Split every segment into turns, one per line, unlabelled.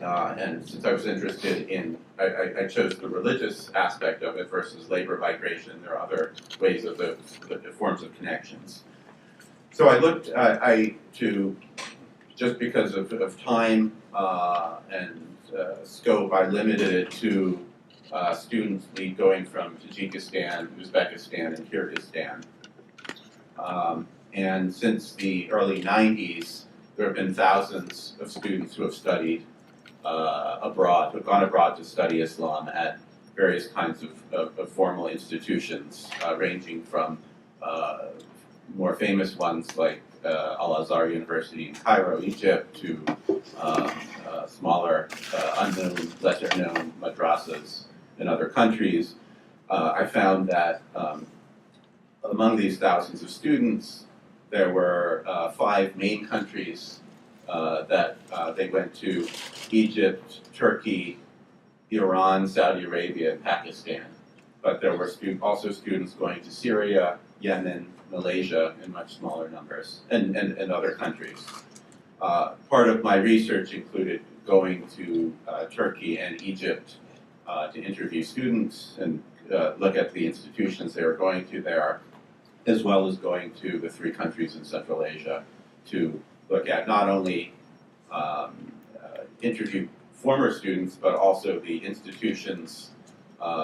And since I was interested in, I chose the religious aspect of it versus labor migration. There are other ways of the forms of connections. So I looked, just because of time and scope, I limited it to students going from Tajikistan, Uzbekistan, and Kyrgyzstan. And since the early 90s, there have been thousands of students who have studied abroad, who have gone abroad to study Islam at various kinds of formal institutions, ranging from more famous ones like Al-Azhar University in Cairo, Egypt, to smaller, unknown, lesser-known madrasas in other countries. I found that among these thousands of students, there were 5 main countries that they went to: Egypt, Turkey, Iran, Saudi Arabia, and Pakistan. But there were also students going to Syria, Yemen, Malaysia in much smaller numbers, and other countries. Part of my research included going to Turkey and Egypt to interview students and look at the institutions they were going to there, as well as going to the 3 countries in Central Asia to look at not only interview former students, but also the institutions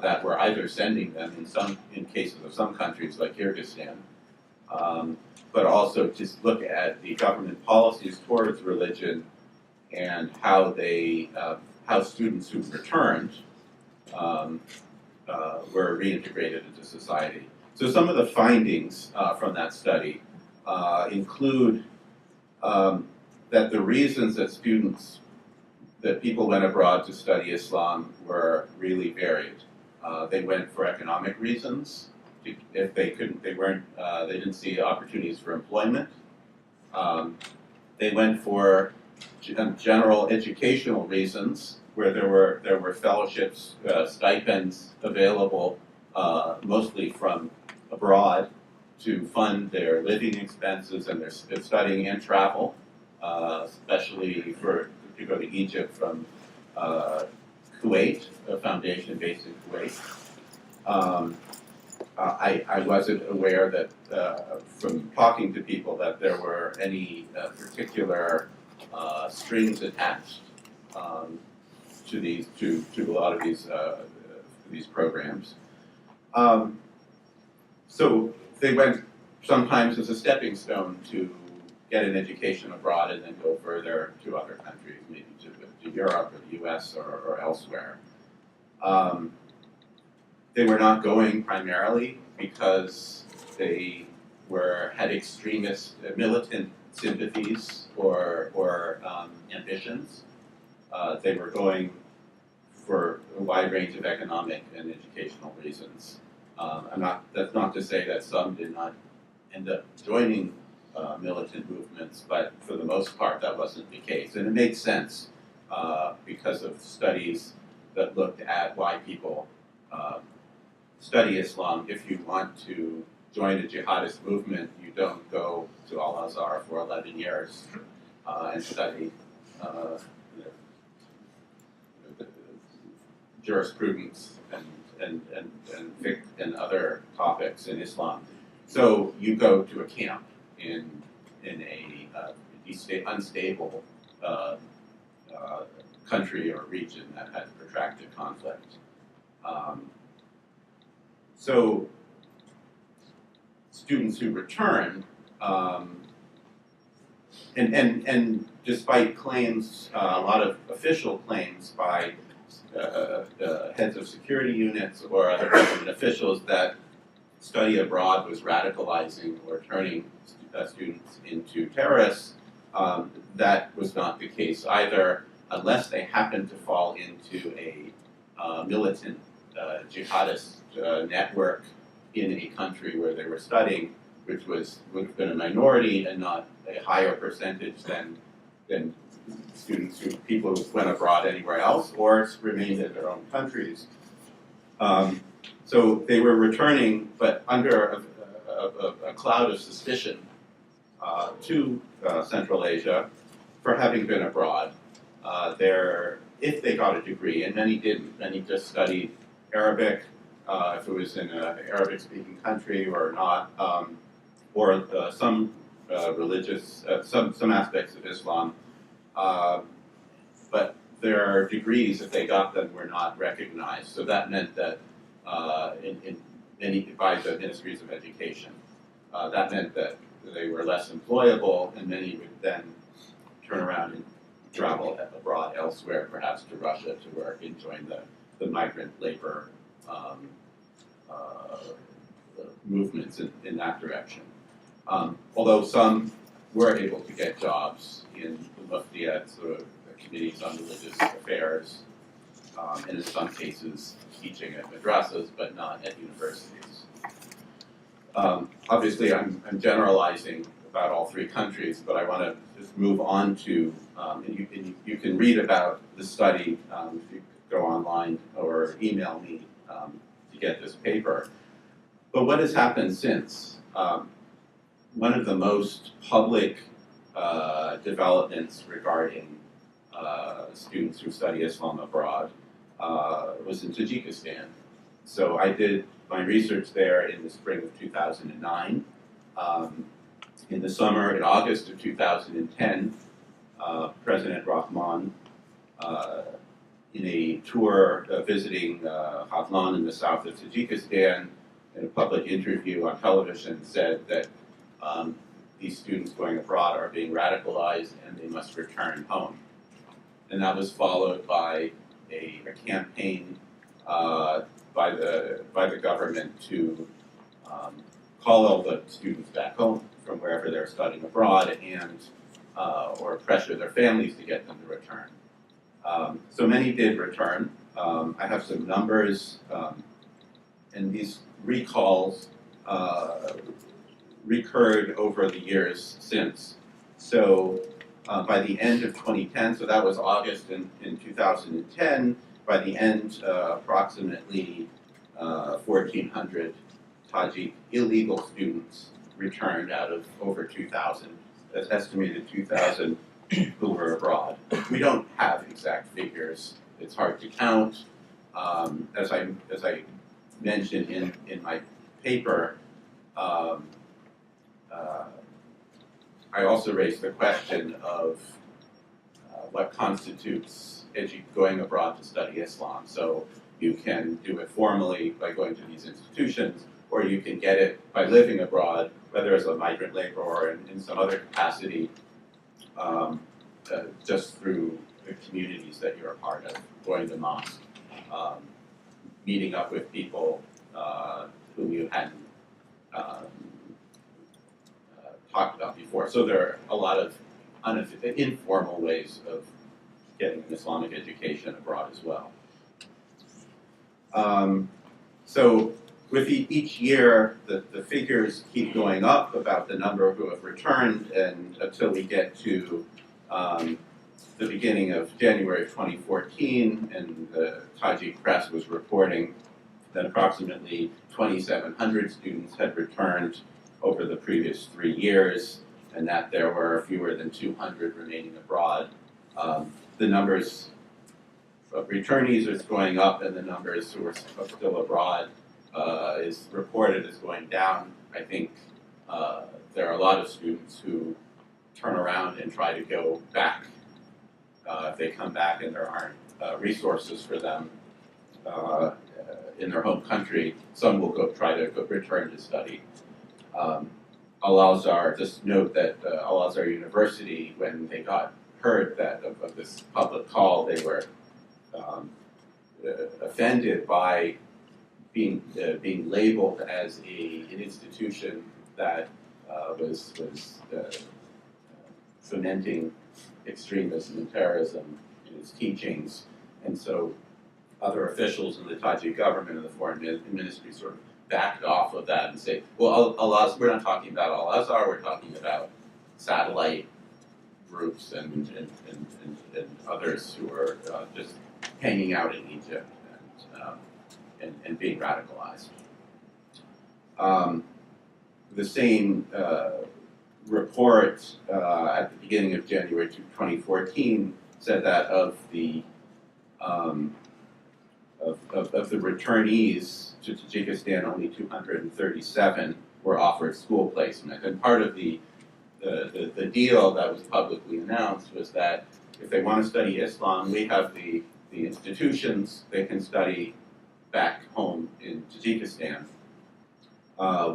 that were either sending them, in cases of some countries like Kyrgyzstan, but also to look at the government policies towards religion and how students who returned were reintegrated into society. So some of the findings from that study include that the reasons that people went abroad to study Islam were really varied. They went for economic reasons. If they didn't see opportunities for employment. They went for general educational reasons, where there were fellowships, stipends available, mostly from abroad, to fund their living expenses and their studying and travel, especially if you go to Egypt from Kuwait, a foundation based in Kuwait. I wasn't aware that, from talking to people, that there were any particular strings attached to a lot of these programs. So they went sometimes as a stepping stone to get an education abroad and then go further to other countries, maybe to Europe or the US or elsewhere. They were not going primarily because they had extremist, militant sympathies or ambitions. They were going for a wide range of economic and educational reasons. That's not to say that some did not end up joining militant movements, but for the most part that wasn't the case. And it made sense because of studies that looked at why people study Islam. If you want to join a jihadist movement, you don't go to Al-Azhar for 11 years and study jurisprudence and other topics in Islam. So you go to a camp in a unstable country or region that has protracted conflict. So students who return, and despite claims, a lot of official claims by the heads of security units or other government officials that study abroad was radicalizing or turning students into terrorists, that was not the case either, unless they happened to fall into a militant jihadist network in a country where they were studying, which would have been a minority and not a higher percentage than people who went abroad anywhere else or remained in their own countries. So they were returning, but under a cloud of suspicion to Central Asia for having been abroad. if they got a degree, and many didn't, many just studied Arabic, if it was in an Arabic-speaking country or not, or some religious, some aspects of Islam, but their degrees, if they got them, were not recognized. So that meant that in many, by the ministries of education, that meant that they were less employable, and many would then turn around and travel abroad elsewhere, perhaps to Russia to work and join the migrant labor movements in that direction. Although some were able to get jobs in the muftiyats, or the committees on religious affairs, and in some cases teaching at madrasas, but not at universities. Obviously, I'm generalizing about all three countries, but I want to just move on to, and you can read about the study if you go online or email me to get this paper. But what has happened since? One of the most public developments regarding students who study Islam abroad was in Tajikistan. So I did my research there in the spring of 2009. In the summer, in August of 2010, President Rahman, in a tour visiting Havlan in the south of Tajikistan, in a public interview on television, said that these students going abroad are being radicalized and they must return home. And that was followed by a campaign by the government to call all the students back home from wherever they're studying abroad, and or pressure their families to get them to return. So many did return. I have some numbers, and these recalls recurred over the years since. So by the end of 2010, so that was August in 2010, by the end, approximately 1,400 Tajik illegal students returned out of over 2,000. That's estimated 2,000 who were abroad. We don't have exact figures. It's hard to count. As I mentioned in my paper, I also raised the question of what constitutes going abroad to study Islam. So you can do it formally by going to these institutions, or you can get it by living abroad, whether as a migrant laborer or in some other capacity, just through the communities that you're a part of, going to mosque, meeting up with people whom you hadn't talked about before. So there are a lot of informal ways of getting an Islamic education abroad as well. So with each year, the figures keep going up about the number who have returned, and until we get to the beginning of January of 2014, and the Tajik press was reporting that approximately 2,700 students had returned over the previous 3 years, and that there were fewer than 200 remaining abroad. The numbers of returnees is going up, and the numbers who are still abroad is reported as going down. I think there are a lot of students who turn around and try to go back. If they come back and there aren't resources for them in their home country, some will try to return to study. Al-Azhar, just note that Al-Azhar University, when they got heard that of this public call, they were offended by being labeled as an institution that was fomenting extremism and terrorism in its teachings, and so other officials in the Tajik government and the foreign ministry sort of backed off of that and say, well, Al-Azhar, we're not talking about Al-Azhar, we're talking about satellite groups and others who are just hanging out in Egypt and being radicalized. The same report at the beginning of January 2014 said that of the returnees to Tajikistan, only 237 were offered school placement. And part of the deal that was publicly announced was that if they want to study Islam, we have the institutions they can study back home in Tajikistan.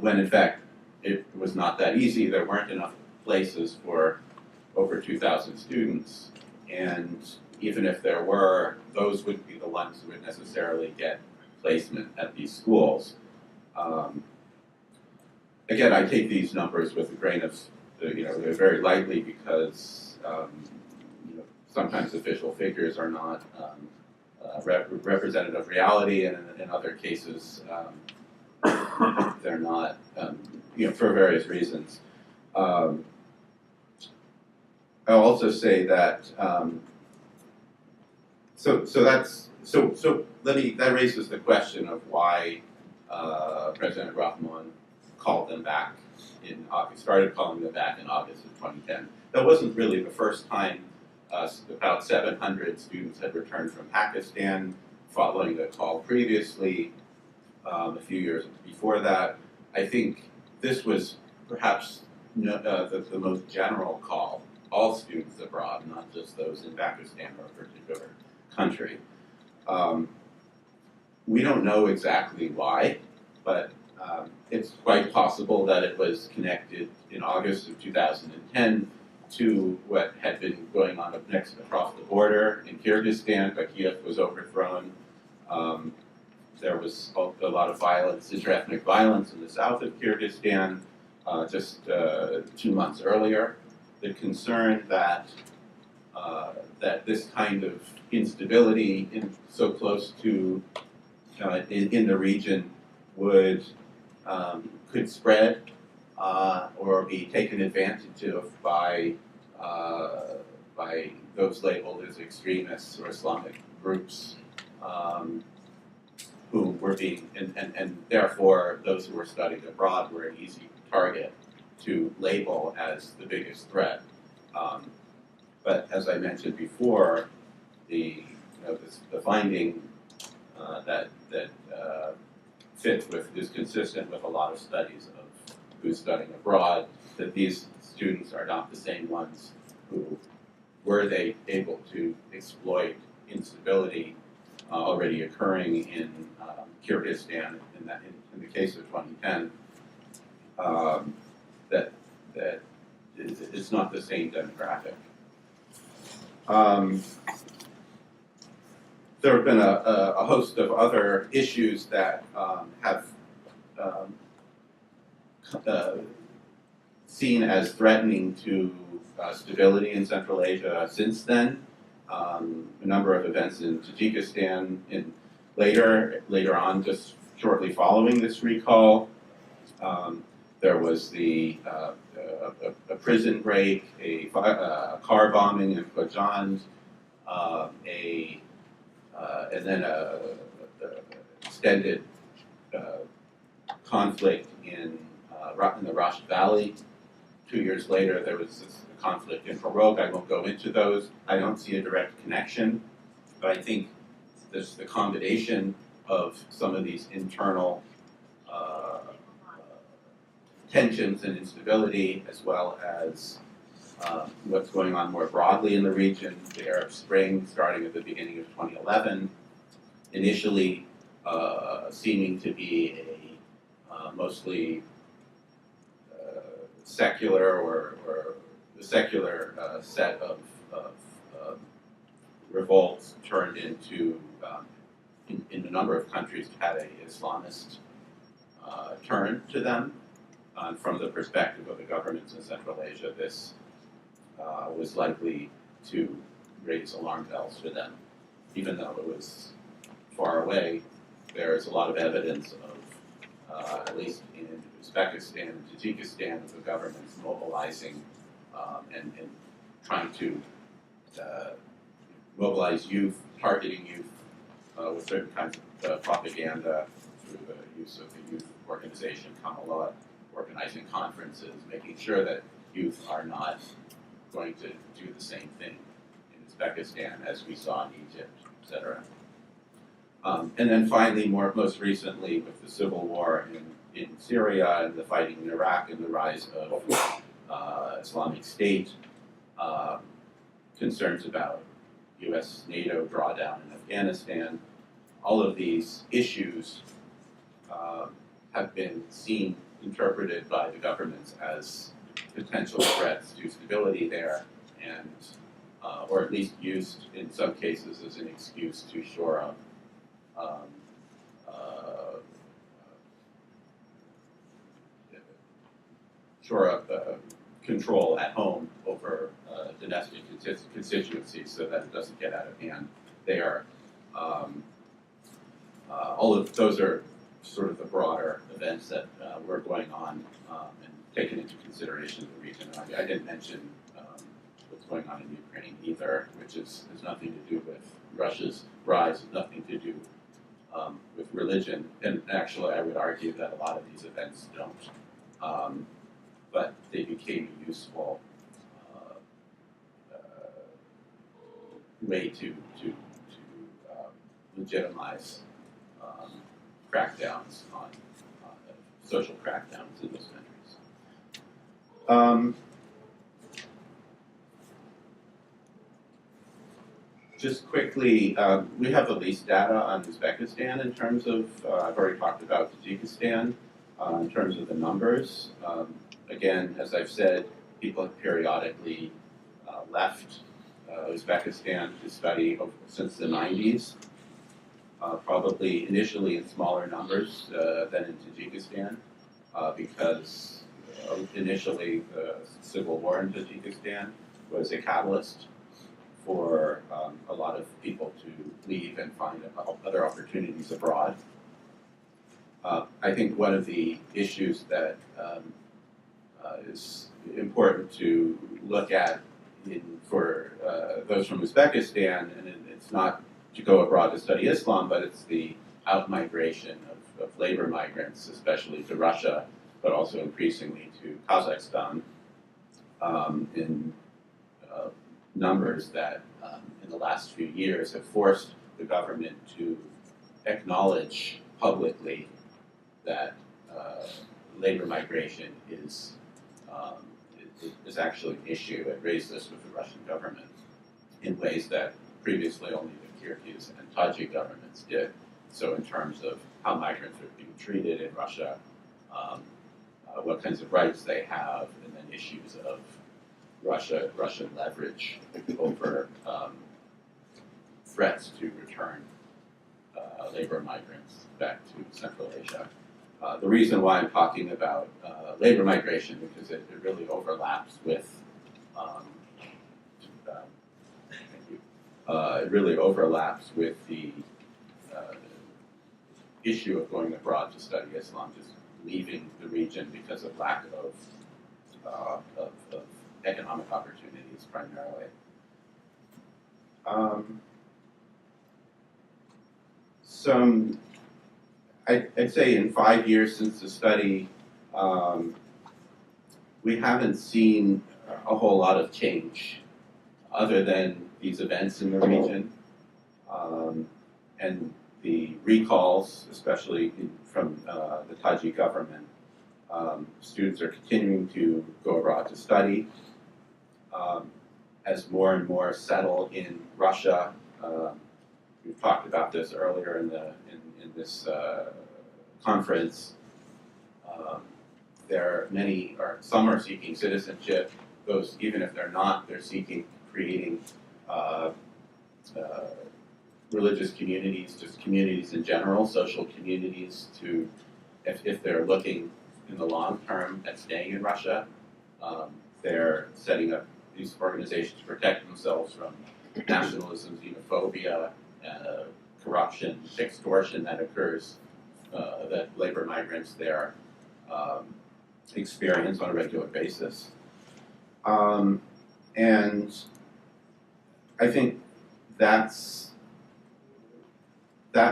When in fact it was not that easy. There weren't enough places for over 2,000 students. And even if there were, those wouldn't be the ones who would necessarily get placement at these schools. Again, I take these numbers with a grain of, they're very lightly because sometimes official figures are not representative of reality, and in other cases, they're not, for various reasons. I'll also say that that raises the question of why President Rahman called them back in August, started calling them back in August of 2010. That wasn't really the first time. About 700 students had returned from Pakistan following a call previously, a few years before that. I think this was perhaps the most general call, all students abroad, not just those in Pakistan or a particular country. We don't know exactly why, but it's quite possible that it was connected in August of 2010 to what had been going on next across the border in Kyrgyzstan. Kiev was overthrown. There was a lot of violence, interethnic violence in the south of Kyrgyzstan just 2 months earlier. The concern that that this kind of instability so close to in the region could spread or be taken advantage of by those labeled as extremists or Islamic groups who were being, and therefore those who were studying abroad were an easy target to label as the biggest threat. But as I mentioned before, the finding that fits with, is consistent with a lot of studies of who's studying abroad, that these students are not the same ones who were they able to exploit instability already occurring in Kyrgyzstan in the case of 2010. That it's not the same demographic. There have been a host of other issues that have seen as threatening to stability in Central Asia since then. A number of events in Tajikistan later on, just shortly following this recall. There was a prison break, a car bombing in Khojan, and then a extended conflict in the Rasht Valley. 2 years later, there was this conflict in Farouk. I won't go into those. I don't see a direct connection, but I think the combination of some of these internal tensions and instability, as well as what's going on more broadly in the region, the Arab Spring starting at the beginning of 2011, initially seeming to be a mostly secular or the secular set of revolts turned into, in a number of countries, had an Islamist turn to them. From the perspective of the governments in Central Asia, this was likely to raise alarm bells for them. Even though it was far away, there is a lot of evidence of, at least in Uzbekistan and Tajikistan, of the governments mobilizing and trying to mobilize youth, targeting youth with certain kinds of propaganda through the use of the youth organization Kamalot, organizing conferences, making sure that youth are not going to do the same thing in Uzbekistan, as we saw in Egypt, etc. And then finally, most recently, with the civil war in Syria and the fighting in Iraq and the rise of Islamic State, concerns about U.S. NATO drawdown in Afghanistan, all of these issues have been interpreted by the governments as potential threats to stability there, and or at least used in some cases as an excuse to shore up control at home over domestic constituencies so that it doesn't get out of hand there. All of those are sort of the broader events that were going on and taken into consideration in the region. I didn't mention what's going on in Ukraine either, which has nothing to do with Russia's rise, nothing to do with religion. And actually, I would argue that a lot of these events don't. But they became a useful way to legitimize crackdowns on social crackdowns in those countries. Just quickly, we have the least data on Uzbekistan in terms of, I've already talked about Tajikistan, in terms of the numbers. Again, as I've said, people have periodically left Uzbekistan to study since the 90s, probably initially in smaller numbers than in Tajikistan, because initially the civil war in Tajikistan was a catalyst for a lot of people to leave and find other opportunities abroad. I think one of the issues that is important to look at for those from Uzbekistan, and it's not to go abroad to study Islam, but it's the out-migration of labor migrants, especially to Russia, but also increasingly to Kazakhstan, in numbers that in the last few years have forced the government to acknowledge publicly that labor migration is actually an issue. It raised this with the Russian government in ways that previously only the Kyrgyz and Tajik governments did. So in terms of how migrants are being treated in Russia, what kinds of rights they have, and then issues of Russian leverage over threats to return labor migrants back to Central Asia. The reason why I'm talking about labor migration because it really overlaps with it really overlaps with the issue of going abroad to study Islam, just leaving the region because of lack of economic opportunities primarily. I'd say in 5 years since the study, we haven't seen a whole lot of change other than these events in the region and the recalls, especially from the Tajik government. Students are continuing to go abroad to study. As more and more settle in Russia, we've talked about this earlier in this conference. Some are seeking citizenship. Those, even if they're not, they're creating religious communities, just communities in general, social communities to, if they're looking in the long term at staying in Russia, they're setting up these organizations to protect themselves from nationalism, xenophobia, corruption, extortion that occurs, that labor migrants there experience on a regular basis. And I think that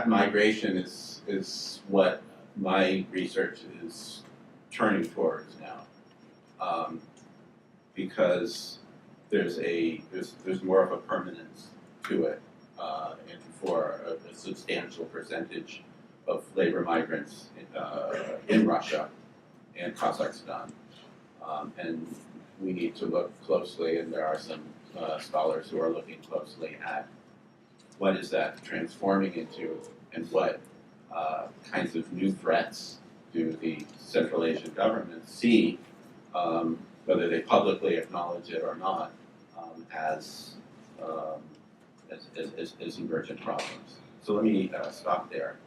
migration is what my research is turning towards now, because there's more of a permanence to it, and for a substantial percentage of labor migrants in Russia and Kazakhstan. And we need to look closely, and there are some scholars who are looking closely at what is that transforming into, and what kinds of new threats do the Central Asian governments see, whether they publicly acknowledge it or not, as emergent problems. So let me stop there.